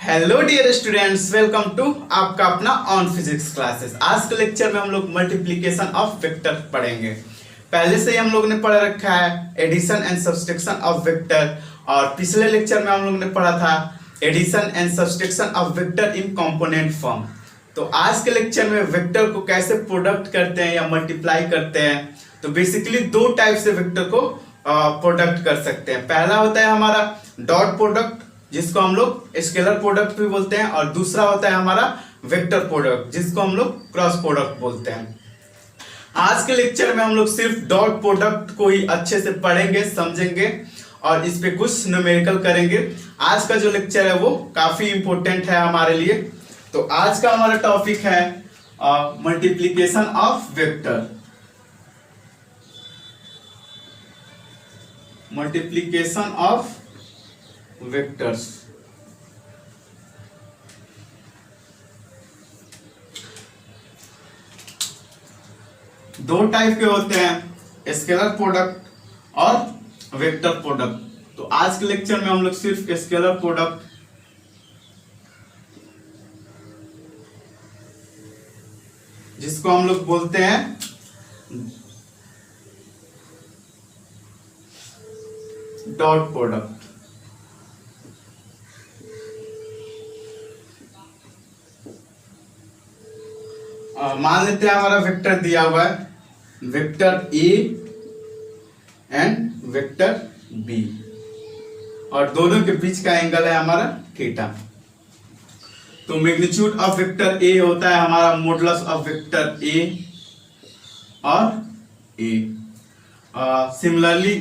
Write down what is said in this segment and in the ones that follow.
Hello dear students, welcome to आपका अपना on physics classes. आज के लेक्चर में हम लोग मल्टीप्लिकेशन ऑफ वेक्टर पढ़ेंगे। पहले से ही हम लोग ने पढ़ रखा है addition and subtraction of vector, और पिछले लेक्चर में हम लोग ने पढ़ा था addition and subtraction of vector in component form. तो आज के लेक्चर में वेक्टर को कैसे प्रोडक्ट करते हैं या मल्टीप्लाई करते हैं। तो बेसिकली दो टाइप से वेक्टर को प्रोडक्ट कर सकते हैं। पहला होता है हमारा डॉट प्रोडक्ट, जिसको हम लोग स्केलर प्रोडक्ट भी बोलते हैं, और दूसरा होता है हमारा वेक्टर प्रोडक्ट, जिसको हम लोग क्रॉस प्रोडक्ट बोलते हैं। आज के लेक्चर में हम लोग सिर्फ डॉट प्रोडक्ट को ही अच्छे से पढ़ेंगे, समझेंगे और इस पे कुछ न्यूमेरिकल करेंगे। आज का जो लेक्चर है वो काफी इंपॉर्टेंट है हमारे लिए। तो आज का हमारा टॉपिक है multiplication of vector. Multiplication of vectors. दो टाइप के होते हैं, स्केलर प्रोडक्ट और वेक्टर प्रोडक्ट। तो आज के लेक्चर में हम लोग सिर्फ स्केलर प्रोडक्ट, जिसको हम लोग बोलते हैं डॉट प्रोडक्ट। मान लेते हैं हमारा वेक्टर दिया हुआ है, vector A and vector B, और दोनों के बीच का एंगल है हमारा थीटा। तो मैग्नीट्यूड ऑफ वेक्टर ए होता है हमारा मॉडुलस ऑफ वेक्टर ए और A. Similarly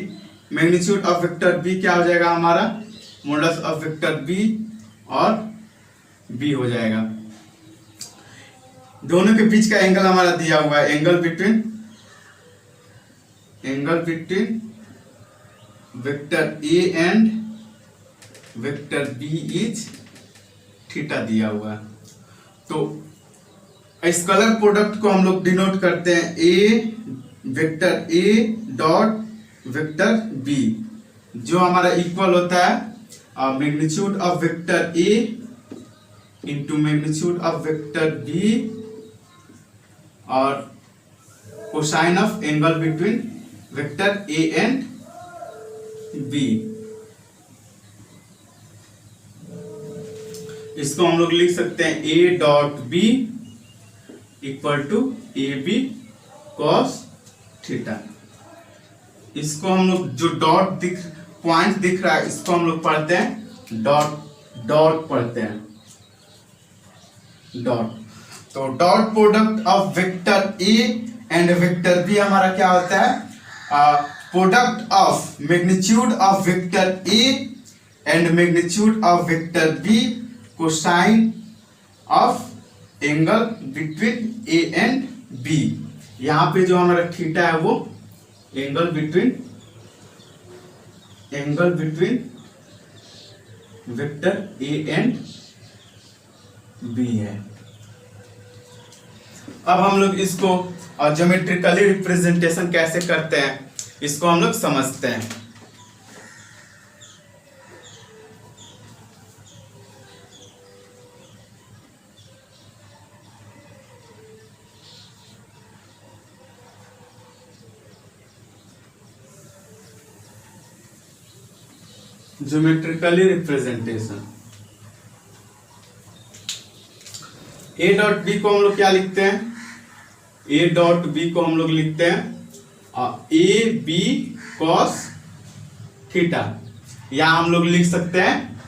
magnitude of vector B क्या हो जाएगा हमारा, मॉडुलस ऑफ वेक्टर बी और बी हो जाएगा। दोनों के बीच का एंगल हमारा दिया हुआ है, angle between vector A and vector B is theta दिया हुआ है। तो स्केलर प्रोडक्ट को हम लोग डिनोट करते हैं A vector A dot vector B, जो हमारा इक्वल होता है magnitude of vector A into magnitude of vector B और cosine of angle between vector A and B. इसको हम लोग लिख सकते हैं A dot B equal to A B cos theta. इसको हम लोग जो डॉट पॉइंट दिख रहा है, इसको हम लोग पढ़ते हैं डॉट पढ़ते हैं डॉट। तो dot product of vector A and vector B हमारा क्या होता है, product of magnitude of vector A and magnitude of vector B cosine of angle between A and B. यहां पे जो हमारा थीटा है वो angle between vector A and B है। अब हम लोग इसको ज्योमेट्रिकली रिप्रेजेंटेशन कैसे करते हैं, इसको हम लोग समझते हैं। Geometrically representation, A dot B को हम लोग क्या लिखते हैं, ए डॉट बी को हम लोग लिखते हैं ए बी कॉस थीटा, या हम लोग लिख सकते हैं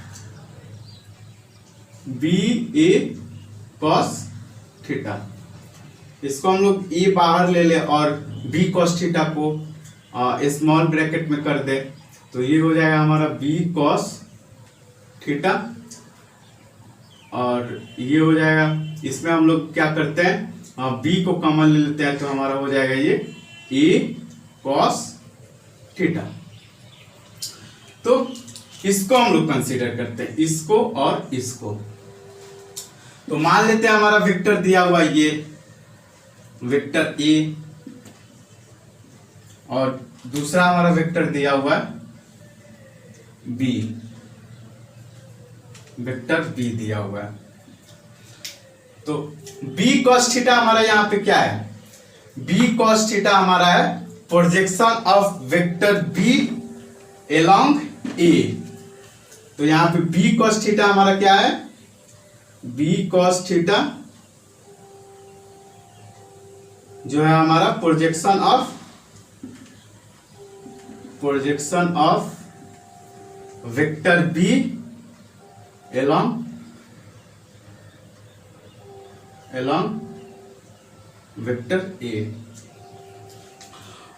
बी ए कॉस थीटा। इसको हम लोग ए बाहर ले ले और बी कॉस थीटा को स्मॉल ब्रैकेट में कर दे, तो ये हो जाएगा हमारा बी कॉस थीटा, और ये हो जाएगा, इसमें हम लोग क्या करते हैं बी को कॉमन ले लेते हैं, तो हमारा हो जाएगा ये ए कॉस थीटा। तो इसको हम लोग कंसीडर करते हैं, इसको और इसको। तो मान लेते हैं हमारा वेक्टर दिया हुआ ये वेक्टर ए, और दूसरा हमारा वेक्टर दिया हुआ है बी। वेक्टर बी दिया हुआ है। तो बी कॉस थीटा हमारा यहाँ पे क्या है, बी कॉस थीटा हमारा है projection of vector B along A. तो यहाँ पे बी कॉस थीटा हमारा क्या है, बी कॉस थीटा जो है हमारा projection of vector B along vector A.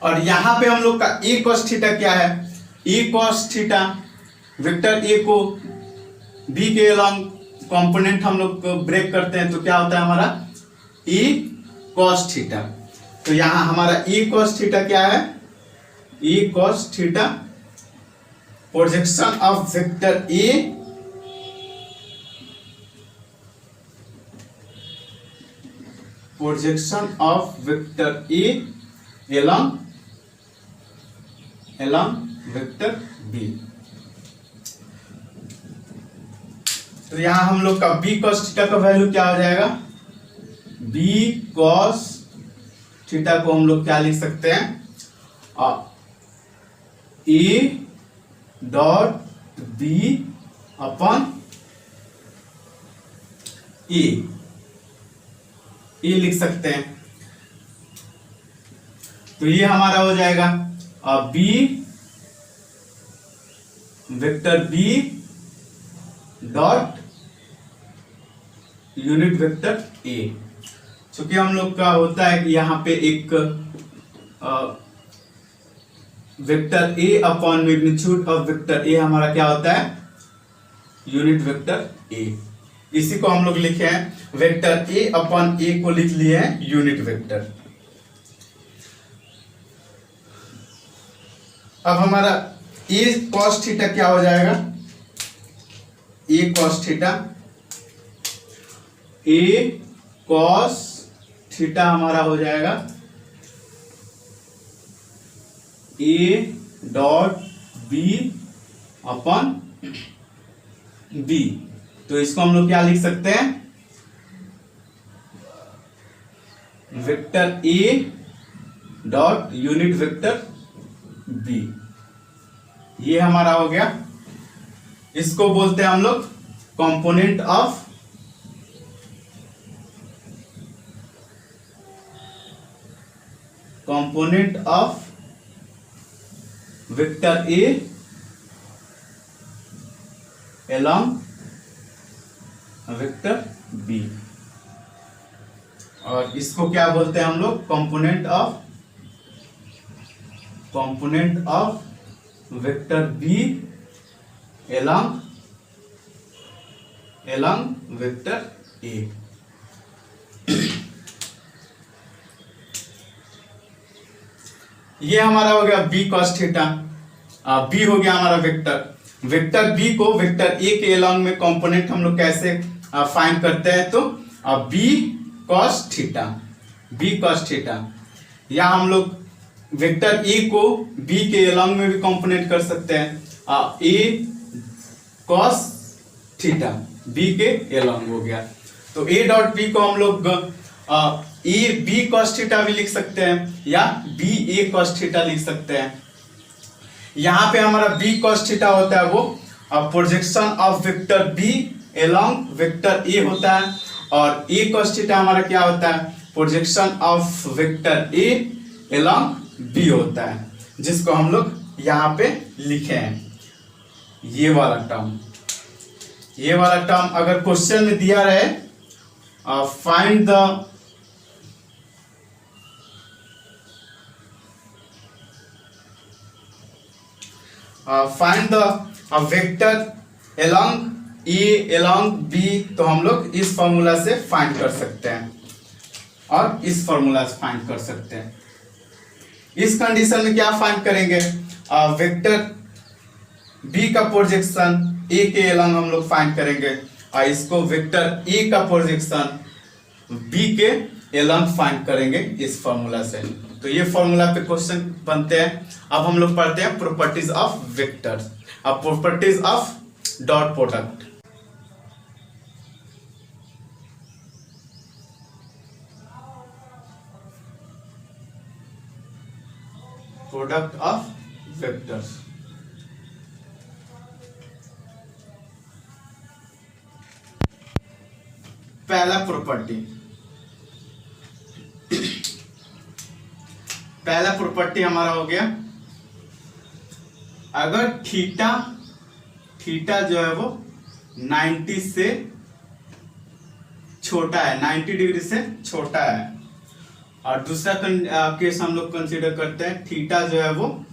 और यहां पे हम लोग का ए कॉस थीटा क्या है, A cos theta vector A को बी के एलोंग कंपोनेंट हम लोग ब्रेक करते हैं तो क्या होता है हमारा ए कॉस थीटा। तो यहां हमारा ए कॉस थीटा क्या है, A cos theta projection of vector A along vector B. तो यहां हम लोग का बी कॉस थीटा का वैल्यू क्या हो जाएगा, बी कॉस थीटा को हम लोग क्या लिख सकते हैं, A dot B upon A लिख सकते हैं। तो ये हमारा हो जाएगा B vector B dot unit vector A. चूंकि हम लोग का होता है कि यहां पे एक vector A upon magnitude of vector ए हमारा क्या होता है, यूनिट वेक्टर ए। इसी को हम लोग लिखे हैं वेक्टर ए अपॉन ए को लिख लिए हैं यूनिट वेक्टर। अब हमारा ए कॉस थीटा क्या हो जाएगा, A cos theta, A cos theta हमारा हो जाएगा A dot B upon B. तो इसको हम लोग क्या लिख सकते हैं, vector A dot unit vector B. ये हमारा हो गया, इसको बोलते हैं हम लोग component of vector A along vector B. और इसको क्या बोलते हैं हम लोग, component of vector B along vector A. ये हमारा हो गया बी कॉस थीटा। बी हो गया हमारा वेक्टर बी को वेक्टर ए के एलोंग में कंपोनेंट हम लोग कैसे फाइंड करते हैं, तो बी कॉस थीटा, या हम लोग वेक्टर ए को बी के एलोंग में भी कंपोनेंट कर सकते हैं, ए कॉस थीटा बी के एलोंग हो गया। तो ए डॉट बी को हम लोग ए बी कॉस थीटा भी लिख सकते हैं या बी ए कॉस थीटा लिख सकते हैं। यहां पे हमारा बी कॉस थीटा होता है वो projection of vector B along vector A होता है, और ए कॉस थीटा हमारा क्या होता है, projection of vector A along B होता है, जिसको हम लोग यहां पे लिखे हैं। ये वाला टर्म अगर क्वेश्चन में दिया रहे find the vector along A along B, तो हम लोग इस फॉर्मूला से फाइंड कर सकते हैं और इस फॉर्मूला से फाइंड कर सकते हैं। इस कंडीशन में क्या फाइंड करेंगे, वेक्टर बी का प्रोजेक्शन ए के एलोंग हम लोग फाइंड करेंगे, और इसको वेक्टर ए का प्रोजेक्शन बी के एलोंग फाइंड करेंगे इस फॉर्मूला से। तो ये फॉर्मूला पे क्वेश्चन बनते हैं। अब हम लोग पढ़ते हैं प्रॉपर्टीज ऑफ वेक्टर, अब properties of dot product. Product of vectors. पहला प्रॉपर्टी हमारा हो गया, अगर थीटा जो है वो 90 से छोटा है, 90 डिग्री से छोटा है, और दूसरा केस हम लोग कंसीडर करते हैं थीटा जो है वो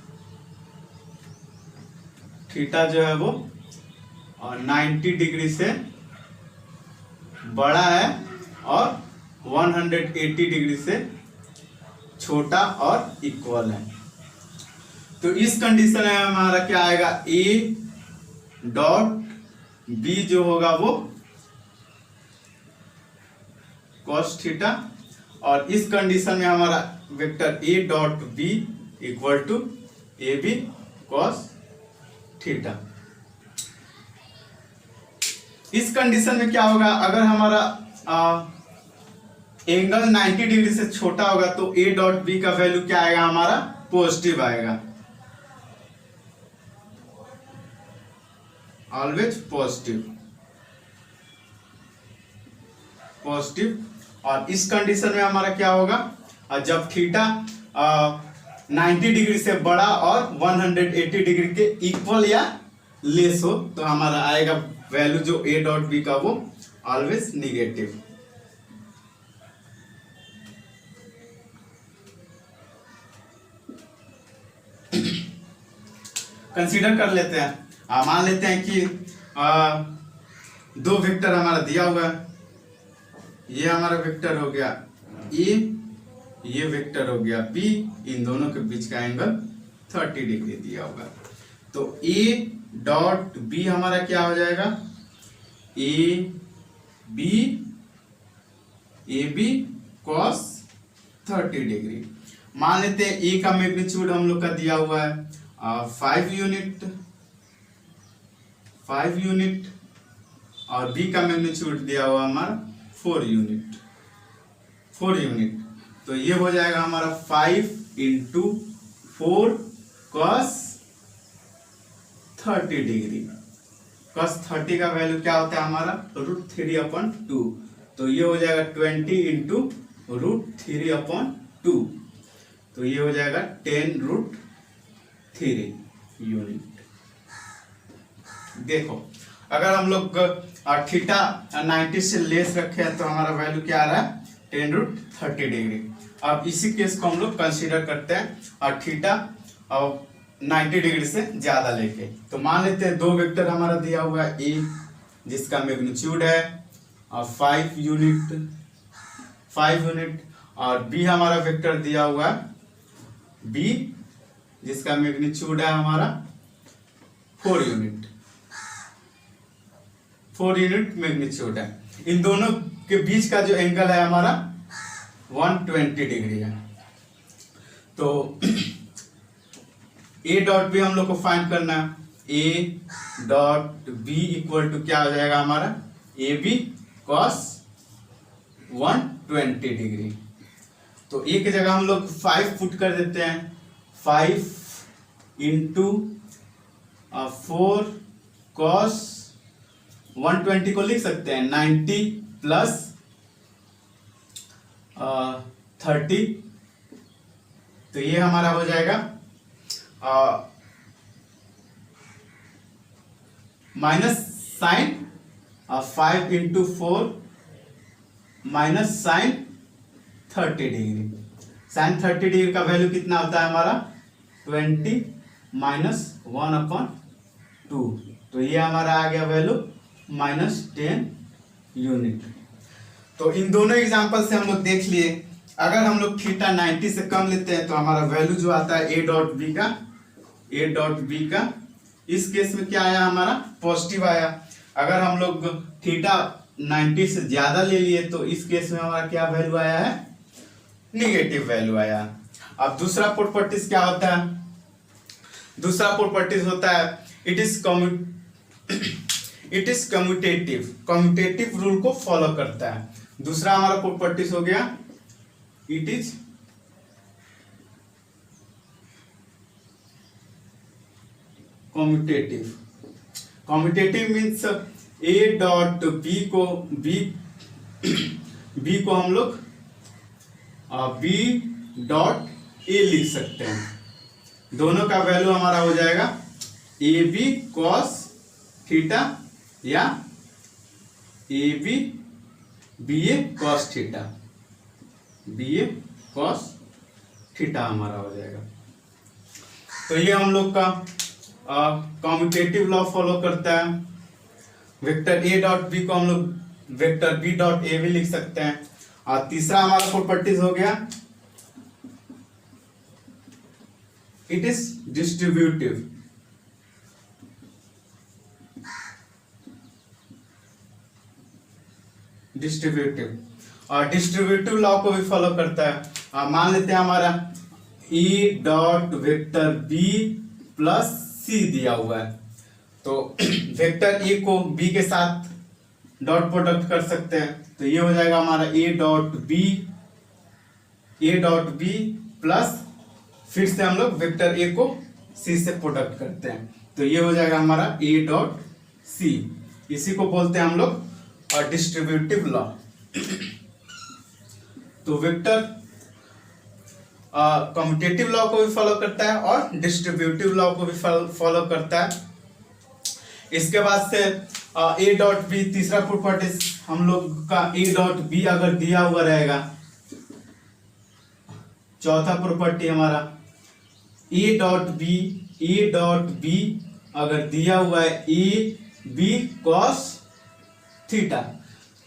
90 डिग्री से बड़ा है और 180 डिग्री से छोटा और इक्वल है। तो इस कंडीशन में हमारा क्या आएगा, ए डॉट बी जो होगा वो cos थीटा, और इस कंडीशन में हमारा vector A dot B equal to A B cos theta. इस कंडीशन में क्या होगा, अगर हमारा एंगल 90 डिग्री से छोटा होगा तो ए डॉट बी का वैल्यू क्या आएगा, हमारा पॉजिटिव आएगा, ऑलवेज पॉजिटिव। और इस कंडीशन में हमारा क्या होगा, जब थीटा 90 डिग्री से बड़ा और 180 डिग्री के इक्वल या लेस हो तो हमारा आएगा वैल्यू जो ए डॉट बी का वो ऑलवेज निगेटिव। कंसीडर कर लेते हैं, मान लेते हैं कि दो वेक्टर हमारा दिया हुआ है, ये हमारा वेक्टर हो गया ए, ये वेक्टर हो गया बी, इन दोनों के बीच का एंगल 30 डिग्री दिया होगा। तो ए डॉट बी हमारा क्या हो जाएगा, ए बी cos 30 डिग्री। मान लेते हैं ए का मैग्नीट्यूड हम लोग का दिया हुआ है 5 यूनिट और बी का मैग्नीट्यूड दिया हुआ हमारा 4 यूनिट। तो ये हो जाएगा हमारा 5 × 4 cos 30 डिग्री। cos 30 का वैल्यू क्या होता है हमारा √3/2, तो ये हो जाएगा 20 × √3/2, तो ये हो जाएगा 10√3 यूनिट। देखो अगर हम लोग थीटा 90 से लेस रखे हैं तो हमारा वैल्यू क्या आ रहा है 10√30 डिग्री। अब इसी केस को हम लोग कंसीडर करते हैं और थीटा 90 डिग्री से ज्यादा लेके, तो मान लेते हैं दो वेक्टर हमारा दिया हुआ है ए जिसका मैग्नीट्यूड है 5 यूनिट और बी हमारा वेक्टर दिया हुआ है बी जिसका मैग्नीट्यूड है हमारा 4 यूनिट मैग्नीट्यूड है। इन दोनों के बीच का जो एंगल है हमारा 120 डिग्री है। तो ए डॉट बी हम लोग को फाइंड करना है, A dot B equal to क्या हो जाएगा हमारा ए बी cos 120 डिग्री। तो ए की जगह हम लोग 5 पुट कर देते हैं, 5 × 4 cos 120 को लिख सकते हैं 90 + 30, तो ये हमारा हो जाएगा minus sine 5 × 4 minus sine 30 degree. Sine 30 degree का वैल्यू कितना होता है हमारा 20 - 1/2, तो ये हमारा आ गया वैल्यू -10 यूनिट। तो इन दोनों एग्जांपल से हम लोग देख लिए, अगर हम लोग थीटा 90 से कम लेते हैं तो हमारा वैल्यू जो आता है ए डॉट बी का इस केस में क्या आया हमारा पॉजिटिव आया। अगर हम लोग थीटा 90 से ज्यादा ले लिए तो इस केस में हमारा क्या वैल्यू आया है निगेटिव वैल्यू आया। अब दूसरा प्रॉपर्टीज क्या होता है, दूसरा प्रॉपर्टीज होता है इट इज कम्यूटेटिव रूल को फॉलो करता है। दूसरा हमारा प्रॉपर्टीज हो गया it is commutative. Commutative means A dot B को बी को हम लोग बी डॉट ए लिख सकते हैं। दोनों का वैल्यू हमारा हो जाएगा ए बी कॉस थीटा या A B B A cos theta, B A cos theta हमारा हो जाएगा। तो ये हम लोग का कॉम्यूटेटिव लॉ फॉलो करता है। वेक्टर ए डॉट बी को हम लोग वेक्टर बी डॉट ए भी लिख सकते हैं। और तीसरा हमारा प्रॉपर्टीज हो गया इट इज डिस्ट्रीब्यूटिव। और डिस्ट्रीब्यूटिव लॉ को भी फॉलो करता है। मान लेते हैं हमारा E dot vector B plus C दिया हुआ है, तो वेक्टर ए को बी के साथ डॉट प्रोडक्ट कर सकते हैं। तो ये हो जाएगा हमारा ए डॉट बी प्लस फिर से हम लोग वेक्टर ए को सी से प्रोडक्ट करते हैं, तो ये हो जाएगा हमारा ए डॉट सी। इसी को बोलते हैं हम लोग और डिस्ट्रीब्यूटिव लॉ। तो वेक्टर कम्यूटेटिव लॉ को भी फॉलो करता है और डिस्ट्रीब्यूटिव लॉ को भी फॉलो करता है। इसके बाद से ए डॉट बी, तीसरा प्रॉपर्टी हम लोग का ए डॉट बी अगर दिया हुआ रहेगा, चौथा प्रॉपर्टी हमारा ए डॉट बी अगर दिया हुआ है ए बी कॉस थीटा,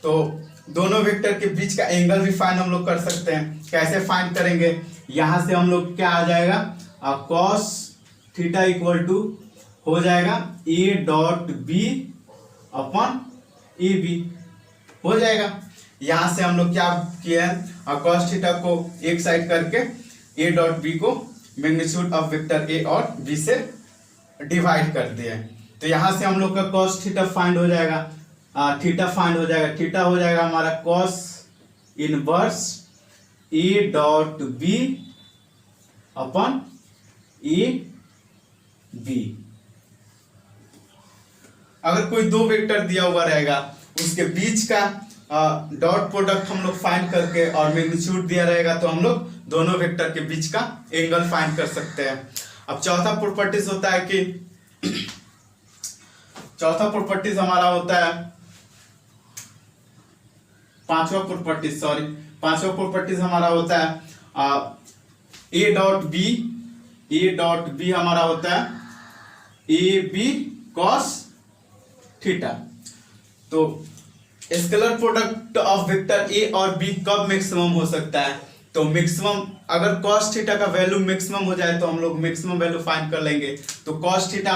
तो दोनों वेक्टर के बीच का एंगल भी फाइंड हम लोग कर सकते हैं। कैसे फाइंड करेंगे, यहां से हम लोग क्या आ जाएगा कॉस थीटा इक्वल टू हो जाएगा A dot B upon A B हो जाएगा। यहां से हम लोग क्या किए हैं कॉस थीटा को एक साइड करके ए डॉट बी को मैग्नीट्यूड ऑफ वेक्टर ए और बी से डिवाइड कर दिए। तो यहां से हम लोग का कॉस थीटा फाइंड हो जाएगा, थीटा फाइंड हो जाएगा। थीटा हो जाएगा हमारा cos inverse A dot B upon A B. अगर कोई दो वेक्टर दिया हुआ रहेगा उसके बीच का डॉट प्रोडक्ट हम लोग फाइंड करके और मैग्नीट्यूड दिया रहेगा तो हम लोग दोनों वेक्टर के बीच का एंगल फाइंड कर सकते हैं। अब चौथा प्रॉपर्टीज होता है कि चौथा प्रॉपर्टीज हमारा होता है पांचवा प्रॉपर्टीज हमारा होता है ए डॉट बी हमारा होता है ए बी कॉस थीटा। तो scalar product of vector A और बी कब मैक्सिमम हो सकता है, तो मैक्सिमम अगर cos थीटा का वैल्यू मैक्सिमम हो जाए तो हम लोग मैक्सिमम वैल्यू फाइंड कर लेंगे। तो cos थीटा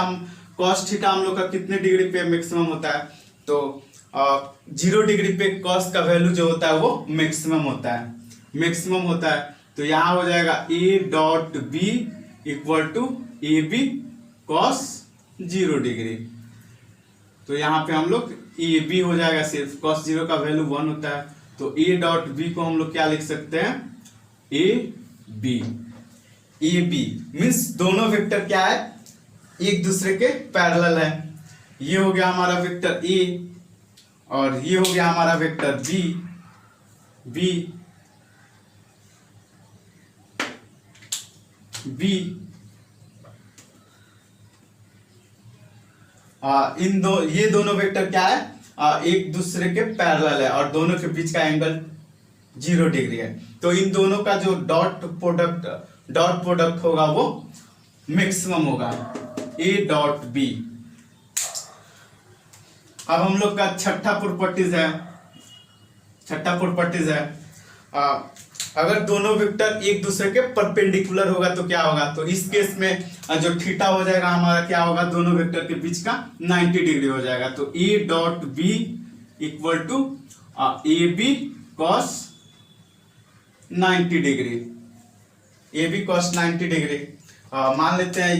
हम लोग का कितने डिग्री पे मैक्सिमम होता है, तो 0 डिग्री पे cos का वैल्यू जो होता है वो मैक्सिमम होता है। तो यहाँ हो जाएगा A dot B equal to A B cos 0 degree. तो यहाँ पे हम लोग ए बी हो जाएगा, सिर्फ cos 0 का वैल्यू 1 होता है। तो ए डॉट बी को हम लोग क्या लिख सकते हैं ए बी मीन्स दोनों वेक्टर क्या है एक दूसरे के पैरेलल है। ये हो गया हमारा वेक्टर ए और ये हो गया हमारा वेक्टर बी ये दोनों वेक्टर क्या है एक दूसरे के पैरेलल है और दोनों के बीच का एंगल 0 डिग्री है। तो इन दोनों का जो डॉट प्रोडक्ट होगा वो मैक्सिमम होगा ए डॉट बी। अब हम लोग का छठा प्रॉपर्टीज है अगर दोनों वेक्टर एक दूसरे के परपेंडिकुलर होगा तो क्या होगा, तो इस केस में जो थीटा हो जाएगा हमारा क्या होगा दोनों वेक्टर के बीच का 90 डिग्री हो जाएगा। तो A dot B equal to A B cos 90 degree, A B cos 90 degree. मान लेते हैं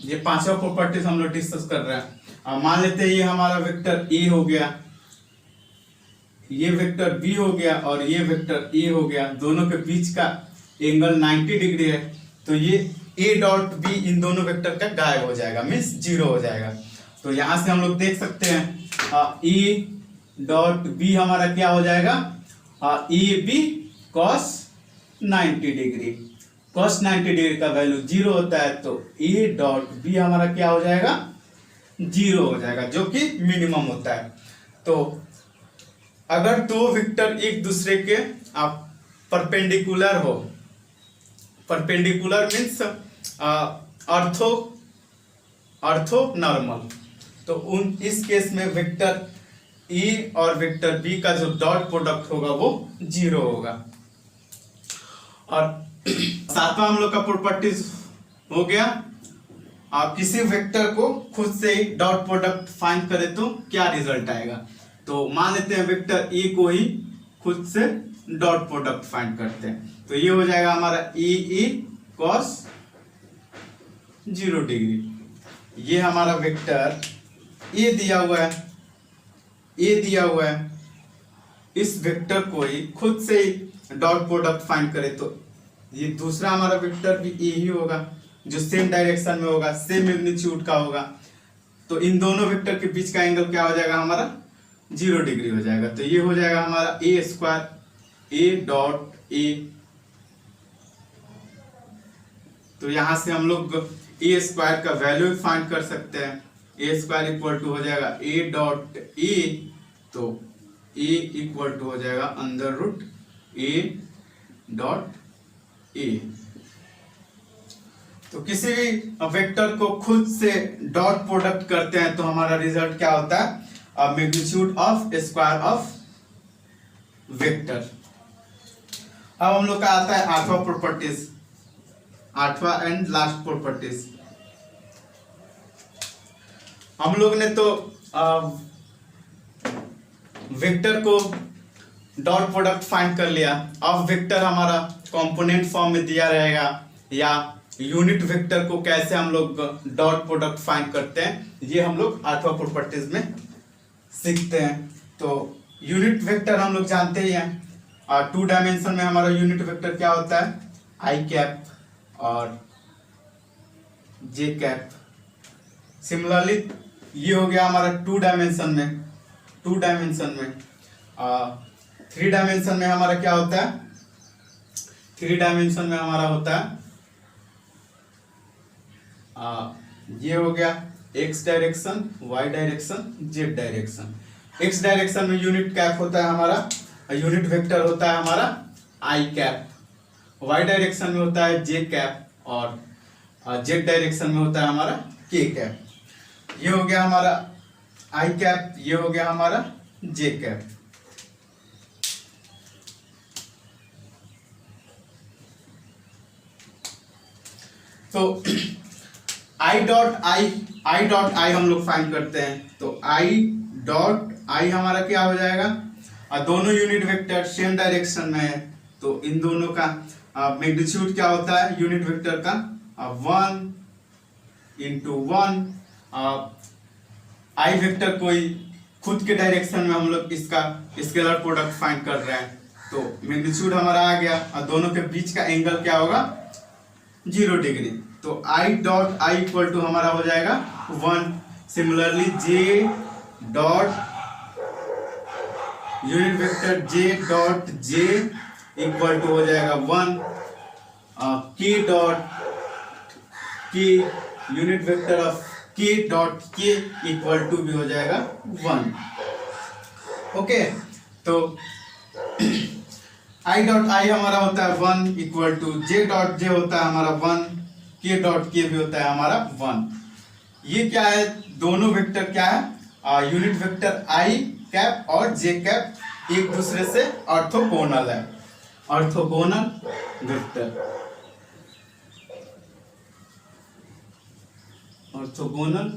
ये पांचवा प्रॉपर्टीज हम लोग डिस्कस कर रहे हैं। मान लेते हैं ये हमारा वेक्टर ए हो गया, ये वेक्टर बी हो गया और ये वेक्टर ए हो गया, दोनों के बीच का एंगल 90 डिग्री है, तो ये ए डॉट बी इन दोनों वेक्टर का गायब हो जाएगा, मीन्स जीरो हो जाएगा। तो यहां से हम लोग देख सकते हैं ए डॉट बी हमारा क्या हो जाएगा, A B cos 90 degree. Cos 90 degree का वैल्यू जीरो होता है, तो ए डॉट बी हमारा क्या हो जाएगा, जीरो हो जाएगा, जो कि मिनिमम होता है। तो अगर दो वेक्टर एक दूसरे के परपेंडिकुलर हो, परपेंडिकुलर मीन्स ऑर्थो नॉर्मल, तो इस केस में वेक्टर ए और वेक्टर बी का जो डॉट प्रोडक्ट होगा वो जीरो होगा। और सातवां हम लोग का प्रॉपर्टीज हो गया, आप किसी वेक्टर को खुद से ही डॉट प्रोडक्ट फाइंड करें तो क्या रिजल्ट आएगा। तो मान लेते हैं वेक्टर ए को ही खुद से डॉट प्रोडक्ट फाइंड करते हैं, तो ये हो जाएगा हमारा ए कॉस 0 डिग्री। ये हमारा वेक्टर ए दिया हुआ है, ए दिया हुआ है, इस वेक्टर को ही खुद से ही डॉट प्रोडक्ट फाइंड करें तो ये दूसरा हमारा वेक्टर भी ए ही होगा, जो सेम डायरेक्शन में होगा, सेम मैग्नीट्यूड का होगा। तो इन दोनों वेक्टर के बीच का एंगल क्या हो जाएगा, हमारा 0 डिग्री हो जाएगा। तो ये हो जाएगा हमारा ए स्क्वायर ए डॉट ए। तो यहां से हम लोग ए स्क्वायर का वैल्यू फाइंड कर सकते हैं। ए स्क्वायर इक्वल टू हो जाएगा ए डॉट ए, तो ए इक्वल टू हो जाएगा under root A dot A. तो किसी भी वेक्टर को खुद से डॉट प्रोडक्ट करते हैं तो हमारा रिजल्ट क्या होता है, magnitude of square of vector. अब हम लोग का आता है आठवां प्रॉपर्टीज, आठवां एंड लास्ट प्रॉपर्टीज। हम लोग ने तो vector co dot product find कर लिया। अब वेक्टर हमारा कंपोनेंट फॉर्म में दिया रहेगा, या यूनिट वेक्टर को कैसे हम लोग डॉट प्रोडक्ट फाइंड करते हैं, ये हम लोग आठवां प्रॉपर्टीज में सीखते हैं। तो यूनिट वेक्टर हम लोग जानते ही हैं, 2 डायमेंशन में हमारा यूनिट वेक्टर क्या होता है, आई कैप और जे कैप। सिमिलरली ये हो गया हमारा 2 डायमेंशन में। 2 डायमेंशन में 3 डायमेंशन में हमारा क्या होता है, 3 डायमेंशन में हमारा होता है ये हो गया X direction, Y direction, Z direction. X direction में यूनिट कैप होता है हमारा, यूनिट वेक्टर होता है हमारा आई कैप। वाई डायरेक्शन में होता है जे कैप और जेड डायरेक्शन में होता है हमारा के कैप। ये हो गया हमारा आई कैप, ये हो गया हमारा जे कैप। तो आई डॉट आई हम लोग फाइंड करते हैं। तो आई डॉट आई हमारा क्या हो जाएगा, दोनों यूनिट वेक्टर सेम डायरेक्शन में है, तो इन दोनों का मैग्नीट्यूड क्या होता है यूनिट वेक्टर का, 1 into 1। आई वेक्टर कोई खुद के डायरेक्शन में हम लोग इसका स्केलर प्रोडक्ट फाइंड कर रहे हैं, तो मैग्नीट्यूड हमारा आ गया और दोनों के बीच का एंगल क्या होगा, 0 डिग्री। तो I dot I equal to हमारा हो जाएगा 1। Similarly J dot unit vector J dot J equal to हो जाएगा 1। K dot K unit vector of K dot K equal to भी हो जाएगा 1। ओके, तो आई डॉट आई हमारा होता है 1 equal to J dot J होता है हमारा 1, के डॉट के भी होता है हमारा 1। ये क्या है, दोनों वेक्टर क्या है, यूनिट वेक्टर आई कैप और जे कैप एक दूसरे से ऑर्थोगोनल है, orthogonal vector, orthogonal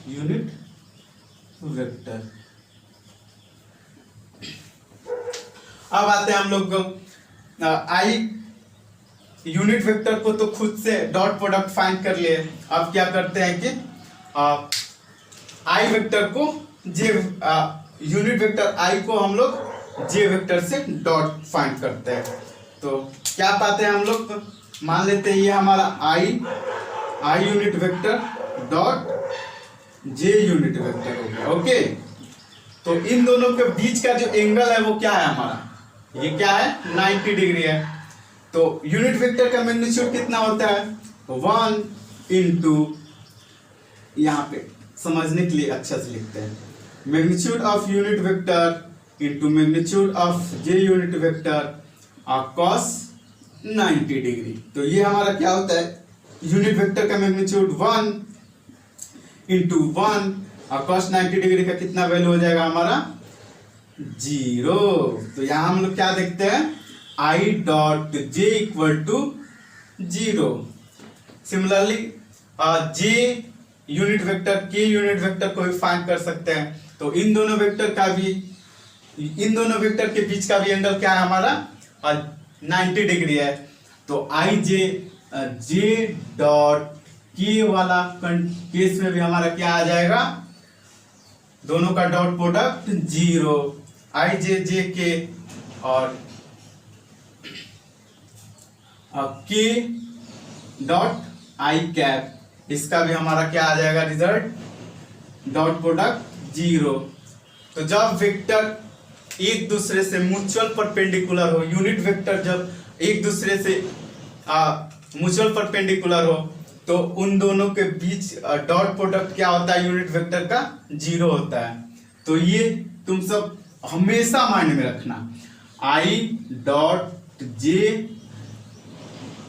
unit vector. अब आते हैं हम लोग आई यूनिट वेक्टर को तो खुद से डॉट प्रोडक्ट फाइंड कर लिए। अब क्या करते हैं कि आई वेक्टर को जे यूनिट वेक्टर आई को हम लोग जे वेक्टर से डॉट फाइंड करते हैं। तो क्या पाते हैं हम लोग, मान लेते हैं ये हमारा I unit vector dot J unit vector हो गया। ओके, तो इन दोनों के बीच का जो एंगल है वो क्या है हमारा, ये क्या है 90 डिग्री है। तो यूनिट वेक्टर का मैग्नीट्यूड कितना होता है 1 इंटू, यहाँ पे समझने के लिए अच्छा से लिखते हैं, magnitude of unit vector into magnitude of J unit vector cos 90 degree. तो ये हमारा क्या होता है, यूनिट वेक्टर का मैग्नीट्यूड 1 इंटू 1 और कॉस 90 डिग्री का कितना वैल्यू हो जाएगा हमारा 0। तो यहां हम लोग क्या देखते हैं, I dot J equal to 0। Similarly J unit vector K unit vector को भी फाइंड कर सकते हैं। तो इन दोनों वेक्टर के बीच का भी एंगल क्या है हमारा 90 डिग्री है। तो आई जे डॉट के वाला केस में भी हमारा क्या आ जाएगा, दोनों का डॉट प्रोडक्ट 0, आई जे के और के डॉट आई कैप, इसका भी हमारा क्या आ जाएगा रिजल्ट, डॉट प्रोडक्ट 0। तो जब वेक्टर एक दूसरे से म्यूचुअल परपेंडिकुलर हो, यूनिट वेक्टर जब एक दूसरे से म्यूचुअल परपेंडिकुलर हो, तो उन दोनों के बीच डॉट प्रोडक्ट क्या होता है यूनिट वेक्टर का 0 होता है। तो ये तुम सब हमेशा माइंड में रखना, I dot J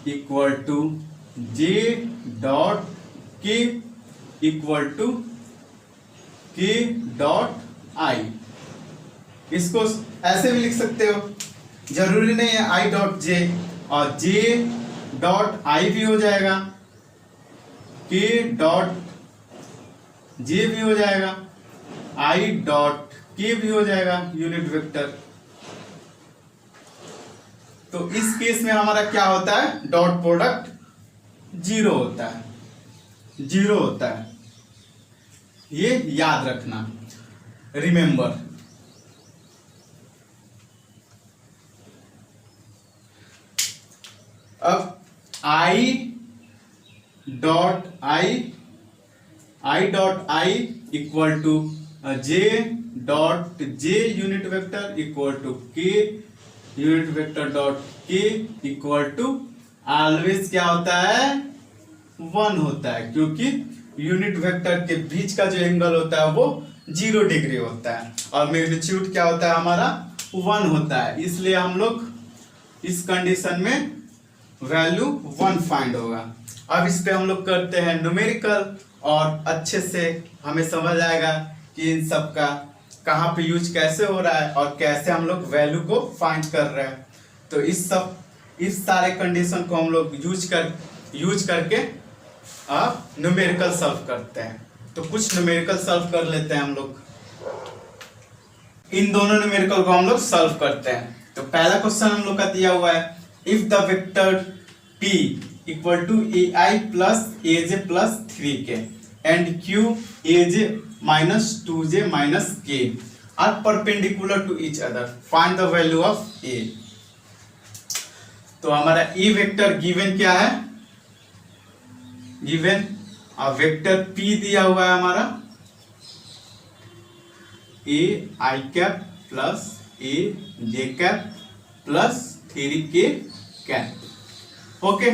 equal to J dot K equal to K dot I. इसको ऐसे भी लिख सकते हो, जरूरी नहीं है आई डॉट जे, और जे डॉट आई भी हो जाएगा, के डॉट जे भी हो जाएगा, आई डॉट के भी हो जाएगा यूनिट वेक्टर। तो इस केस में हमारा क्या होता है, डॉट प्रोडक्ट 0 होता है, 0 होता है, ये याद रखना, रिमेंबर। अब I dot I equal to J dot J unit vector equal to K unit vector dot K equal to always क्या होता है 1 होता है, क्योंकि यूनिट वेक्टर के बीच का जो एंगल होता है वो 0 डिग्री होता है और मैग्नीट्यूड क्या होता है हमारा 1 होता है। इसलिए हम लोग इस कंडीशन में वैल्यू 1 फाइंड होगा। अब इस पे हम लोग करते हैं न्यूमेरिकल और अच्छे से हमें समझ आएगा कि इन सब का कहाँ पे यूज कैसे हो रहा है और कैसे हम लोग वैल्यू को फाइंड कर रहे हैं। तो इस सारे कंडीशन को हम लोग यूज करके न्यूमेरिकल सॉल्व करते हैं। तो कुछ न्यूमेरिकल सॉल्व कर लेते हैं हम लोग, इन दोनों न्यूमेरिकल को हम लोग सॉल्व करते हैं। तो पहला क्वेश्चन हम लोग का दिया हुआ है, if the vector p equal to ai plus aj plus 3k and q aj minus 2j minus k are perpendicular to each other, find the value of a। तो हमारा e वेक्टर गिवन क्या है, given vector p दिया हुआ है हमारा a i cap plus a j cap plus 3k cap. Okay,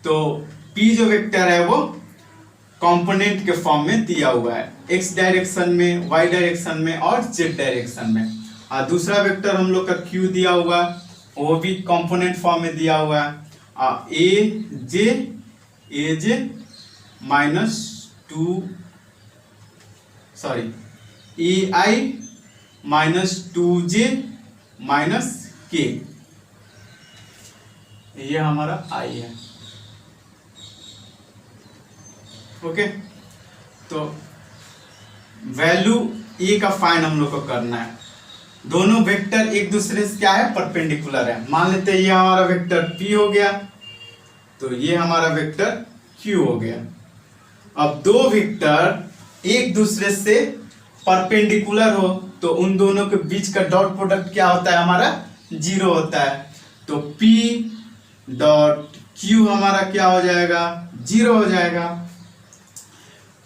तो p जो वेक्टर है वो कंपोनेंट के फॉर्म में दिया हुआ है, x डायरेक्शन में, y डायरेक्शन में और z डायरेक्शन में। और दूसरा वेक्टर हम लोग का q दिया हुआ है, वो भी कंपोनेंट फॉर्म में दिया हुआ है, aj minus 2 ai minus 2j minus k, ये हमारा i है। ओके, तो वैल्यू ए का फाइंड हम लोग को करना है। दोनों वेक्टर एक दूसरे से क्या है, परपेंडिकुलर है। मान लेते हैं ये हमारा वेक्टर p हो गया, तो ये हमारा वेक्टर q हो गया। अब दो वेक्टर एक दूसरे से परपेंडिकुलर हो तो उन दोनों के बीच का डॉट प्रोडक्ट क्या होता है हमारा 0 होता है। तो P डॉट Q हमारा क्या हो जाएगा 0 हो जाएगा।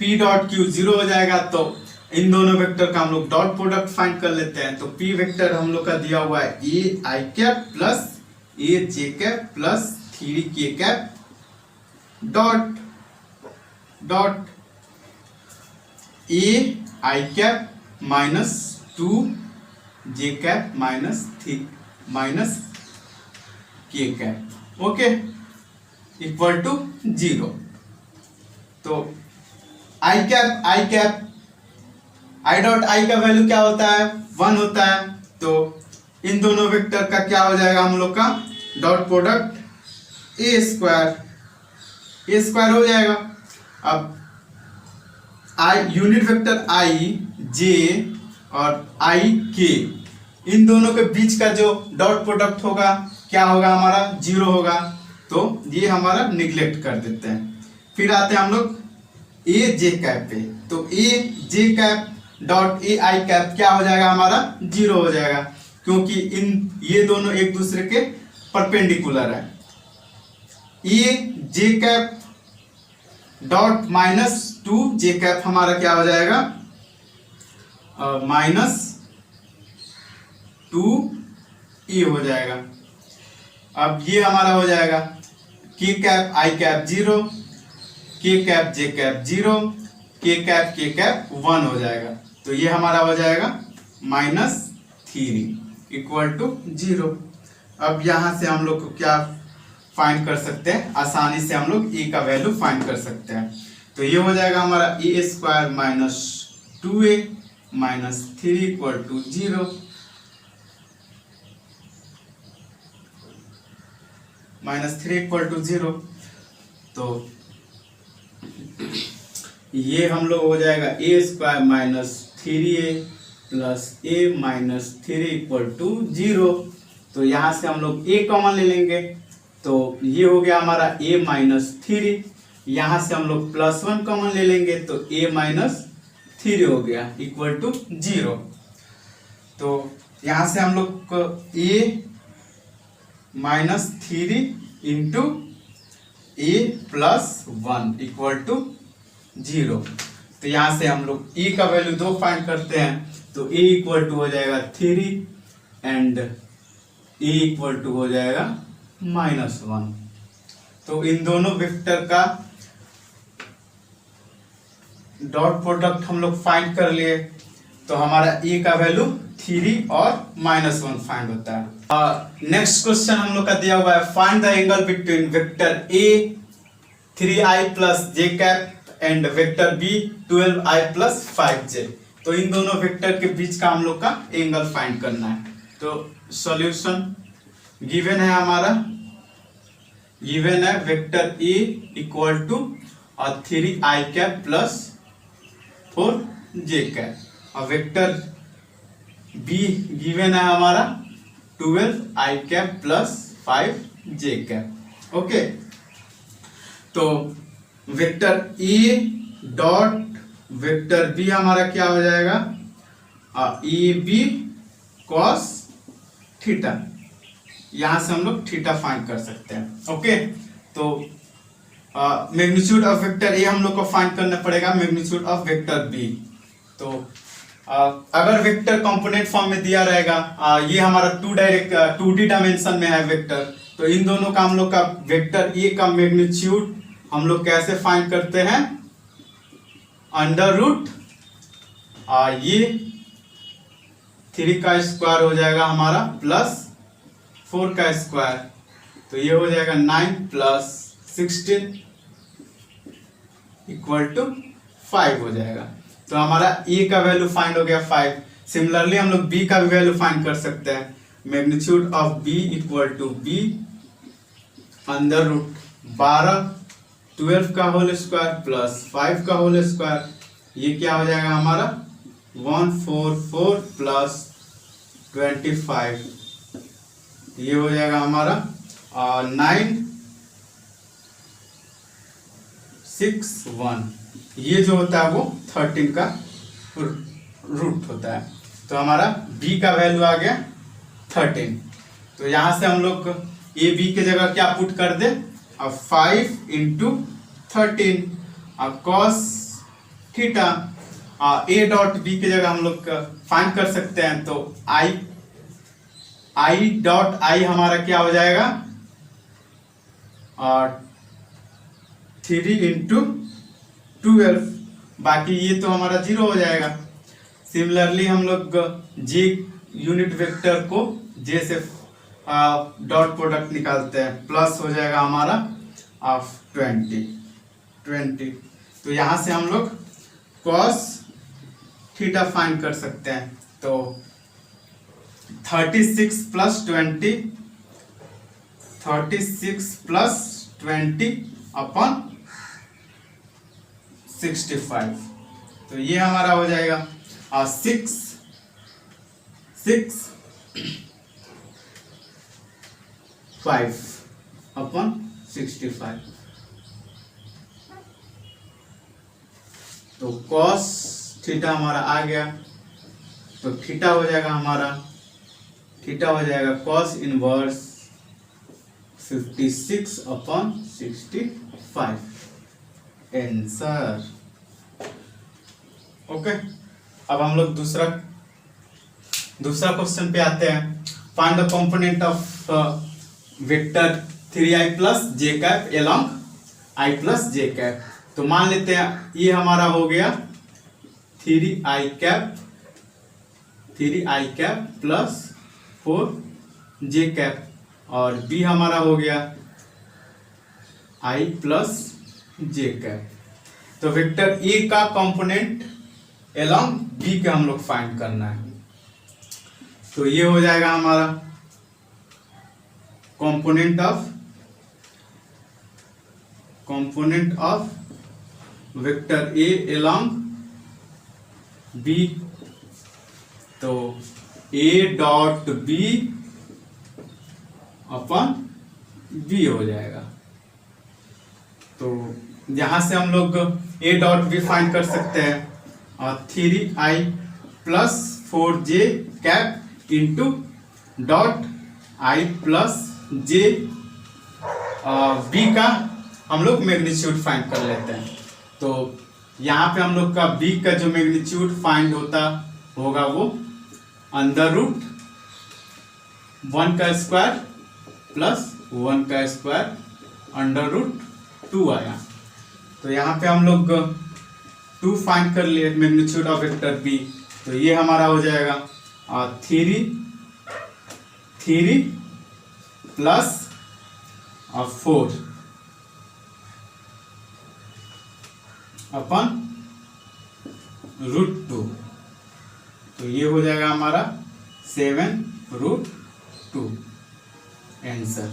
P डॉट Q 0 हो जाएगा तो इन दोनों वेक्टर का हम लोग डॉट प्रोडक्ट फाइंड कर लेते हैं। तो P वेक्टर हम लोग का दिया हुआ है a I cap plus a j cap plus 3k cap dot dot a I cap minus 2 j cap minus k cap okay equal to 0। तो I cap I dot I का value क्या होता है 1 होता है। तो इन दोनों वेक्टर का क्या हो जाएगा हम लोग का डॉट प्रोडक्ट a स्क्वायर हो जाएगा। अब I unit vector I j और I k इन दोनों के बीच का जो डॉट प्रोडक्ट होगा क्या होगा हमारा 0 होगा। तो ये हमारा निगलेक्ट कर देते हैं। फिर आते हैं हम लोग a j कैप पे। तो a j cap dot a I cap क्या हो जाएगा हमारा 0 हो जाएगा, क्योंकि ये दोनों एक दूसरे के परपेंडिकुलर है। a j cap dot minus 2 j cap हमारा क्या हो जाएगा माइनस 2 e हो जाएगा। अब ये हमारा हो जाएगा k cap I cap 0, k cap j cap 0, k cap 1 हो जाएगा। तो ये हमारा हो जाएगा -3 इक्वल टू 0। अब यहाँ से हम लोग को क्या फाइंड कर सकते हैं, आसानी से हम लोग e का वैल्यू फाइंड कर सकते हैं। तो ये हो जाएगा हमारा a square minus 2a minus 3 equal to 0। -3 equal to 0। तो ये हम लोग हो जाएगा a square minus 3a plus a minus 3 equal to 0। तो यहाँ से हम लोग a कॉमन ले लेंगे। तो ये हो गया हमारा a माइनस 3। यहाँ से हम लोग +1 कॉमन ले लेंगे तो a माइनस 3 हो गया इक्वल टू 0। तो यहाँ से हम लोग को a minus 3 into a plus 1 equal to 0। तो यहाँ से हम लोग e का वैल्यू 2 फाइंड करते हैं। तो a इक्वल टू हो जाएगा 3 एंड a इक्वल टू हो जाएगा -1। तो इन दोनों वेक्टर का डॉट प्रोडक्ट हम लोग फाइंड कर लिए। तो हमारा e का वैल्यू 3 और -1 फाइंड होता है। नेक्स्ट क्वेश्चन हम लोग का दिया हुआ है find the angle between vector a 3i plus j cap and vector b 12i plus 5j। तो इन दोनों वेक्टर के बीच का हम लोग का एंगल फाइंड करना है। तो सॉल्यूशन गिवन है हमारा, गिवन है vector a equal to 3i cap plus 4j cap और वेक्टर b गिवन है हमारा 12i cap plus 5j cap. Okay, तो vector a dot vector b हमारा क्या हो जाएगा ए बी कॉस थीटा। यहां से हम लोग थीटा फाइंड कर सकते हैं। ओके, तो मैग्नीट्यूड ऑफ वेक्टर ए हम लोग को फाइंड करना पड़ेगा मैग्नीट्यूड ऑफ वेक्टर बी। तो अगर वेक्टर कंपोनेंट फॉर्म में दिया रहेगा, ये हमारा 2D डायमेंशन में है वेक्टर, तो इन दोनों का हम लोग का वेक्टर ए का मैग्नीट्यूड हम लोग कैसे फाइंड करते हैं, अंडर रूट ये 3 का स्क्वायर हो जाएगा हमारा प्लस 4 का स्क्वायर। तो ये हो जाएगा 9 प्लस 16 इक्वल टू 5 हो जाएगा। तो हमारा ए का वैल्यू फाइंड हो गया 5। सिमिलरली हम लोग बी का भी वैल्यू फाइंड कर सकते हैं। Magnitude of B equal to B under root 12 12 का होल स्क्वायर प्लस 5 का होल स्क्वायर। ये क्या हो जाएगा हमारा 144 प्लस 25। ये हो जाएगा हमारा 961। ये जो होता है वो 13 का रूट होता है। तो तो हमारा b का वैल्यू आ गया 13। तो यहाँ से हम लोग ए बी की जगह क्या पुट कर दे, अब 5 इंटू 13 cos theta, A dot B की जगह हम लोग फाइंड कर सकते हैं। तो आई डॉट आई हमारा क्या हो जाएगा, 3 इंटू 12, बाकी ये तो हमारा 0 हो जाएगा। सिमिलरली हम लोग जे यूनिट वेक्टर को जे से डॉट प्रोडक्ट निकालते हैं, प्लस हो जाएगा हमारा 20। तो यहाँ से हम लोग कॉस थीटा फाइंड कर सकते हैं। तो 36 प्लस 20 अपॉन 65, तो ये हमारा हो जाएगा 6 5 अपॉन 65। तो कॉस थीटा हमारा आ गया, तो थीटा हो जाएगा हमारा, थीटा हो जाएगा cos inverse 56 upon 65 answer. Okay, अब हम लोग दूसरा क्वेश्चन पे आते हैं। Find the component of vector 3i plus J cap along i plus J cap. तो मान लेते हैं ये हमारा हो गया 3i cap plus 4j cap, और b हमारा हो गया i प्लस j कैप। तो वेक्टर a का कंपोनेंट एलॉन्ग b का हम लोग फाइंड करना है। तो ये हो जाएगा हमारा component of vector a along b। तो a dot b upon b हो जाएगा। तो यहां से हम लोग a डॉट b फाइंड कर सकते हैं, और 3i plus 4j cap into dot i plus j b का हम लोग मैग्नीट्यूड फाइंड कर लेते हैं। तो यहाँ पे हम लोग का b का जो मैग्नीट्यूड फाइंड होगा वो अंडर रूट 1 का स्क्वायर प्लस 1 का स्क्वायर अंडर रूट 2 आया। तो यहाँ पे हम लोग 2 फाइंड कर लिए मैग्नीट्यूड ऑफ वेक्टर b। तो ये हमारा हो जाएगा 3 प्लस 4 अपन रूट 2। तो ये हो जाएगा हमारा 7 रूट 2 आंसर।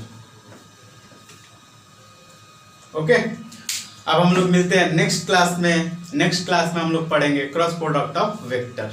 ओके, अब हम लोग मिलते हैं नेक्स्ट क्लास में हम लोग पढ़ेंगे क्रॉस प्रोडक्ट ऑफ वेक्टर।